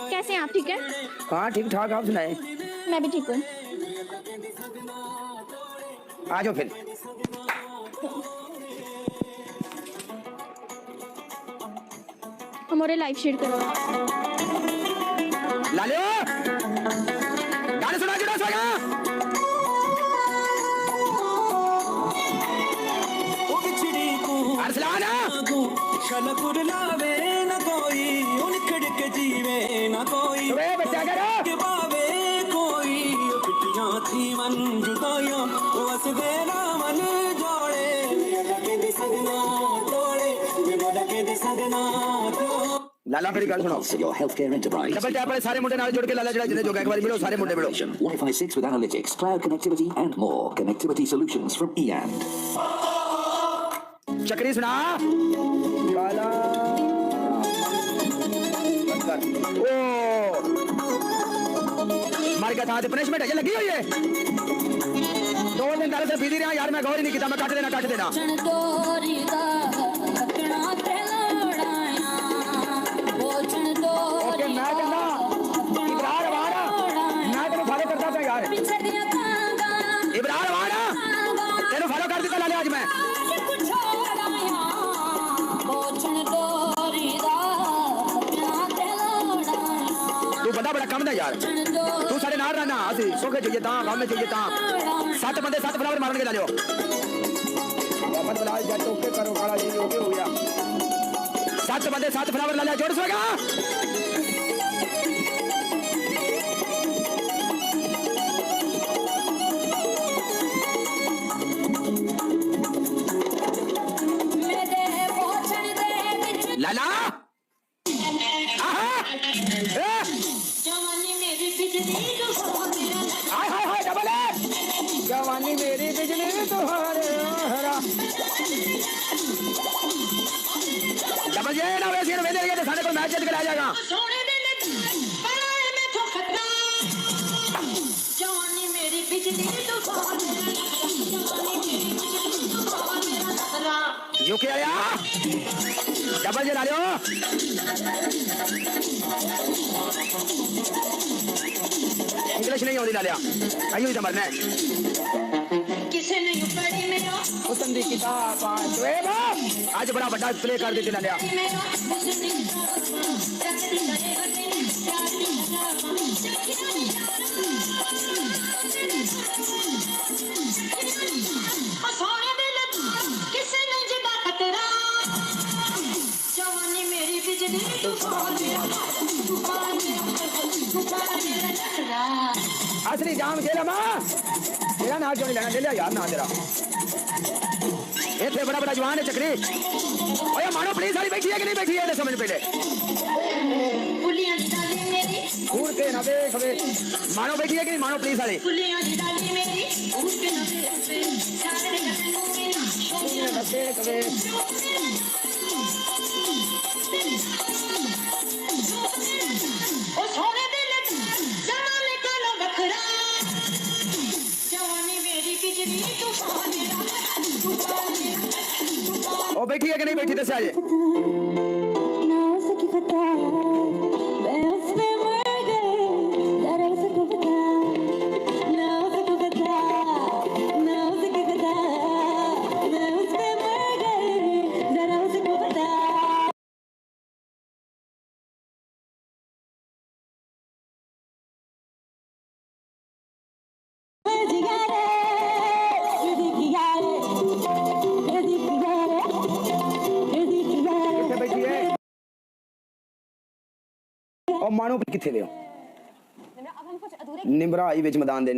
कैसे हैं आप? ठीक है? हाँ ठीक ठाक, आप सुनाए? मैं भी ठीक हूँ। आ जाओ फिर। हमारे लाइव शेयर करो। लालियो गाने सुना जुड़ा सगा ओ बिछड़ी को अरसलान शलपुर लावे न कोई उनखड़ के जीवे न कोई वे बच्चा करो के बावे कोई पिटियां थी मन जुदाइयां वस देना मन जोड़े लगे दे सगना तोड़े लगे दे सगना तो लाला फिर गल सुनो। your healthcare enterprise. Double tap वाले सारे मुंडे नाल जुड़ के लाला जड़ा जिने जोगा एक बार मिलो सारे मुंडे मिलो। Wi-Fi 6 with analytics, cloud connectivity, and more. Connectivity solutions from EAN. चक्री सुना काला ओ मार का था पनिशमेंट है लगी हुई है 2 दिन पहले से बिजी रहा यार, मैं गौर ही नहीं किया, मैं काट देना ओके मैं कहना इब्रार वाड़ा मैं तेरे फॉलो करता था यार, इब्रार वाड़ा तेरे फॉलो कर दिया लाले आज मैं। तू बड़ा बड़ा कम है यार, तू सारे नाल रहना असि सोखे चाहिए ता काम में चाहिए ता 7 बंदे 7 फ्लावर मारन के लालियो वापस बुला जा टोके करो काला जी ओके हो गया 7 बंदे 7 फ्लावर लालिया जोड़ सोगा लाला आहा हाय डबल है जवानी मेरी बिजली तुम्हारे हरा डबल जे ना वैसे वेले के सारे को मैच जीत के आ जाएगा। जवानी मेरी बिजली यो क्या आया डबल जे डालो इंग्लिश नहीं होती डालिया आयु इधर मरना किसे नहीं पढ़ी मेरा पसंदी किताब आज बड़ा बड़ा प्ले कर देते डालिया सोने दिल किसे नहीं जगा खतरा जवानी मेरी बिजली तूफान असली जाम खेला मां तेरा नाम क्यों नहीं लेना ले लिया यार ना तेरा ये थे बड़ा बड़ा जवान है चक्री ओए मानो पुलिस वाली बैठी है कि नहीं बैठी है समझ पहले पुलियां डाली मेरी घूर के ना देख वे मानो बैठी है कि नहीं मानो पुलिस वाली पुलियां डाली मेरी उठ के न सारे देख वे ओ सोने दिल जमाने का लो बखरा जवानी मेरी बिजली तूफान ओ बैठी है कि नहीं बैठी दस आज और मानो किथे लियो निमरा आई विच मैदान दे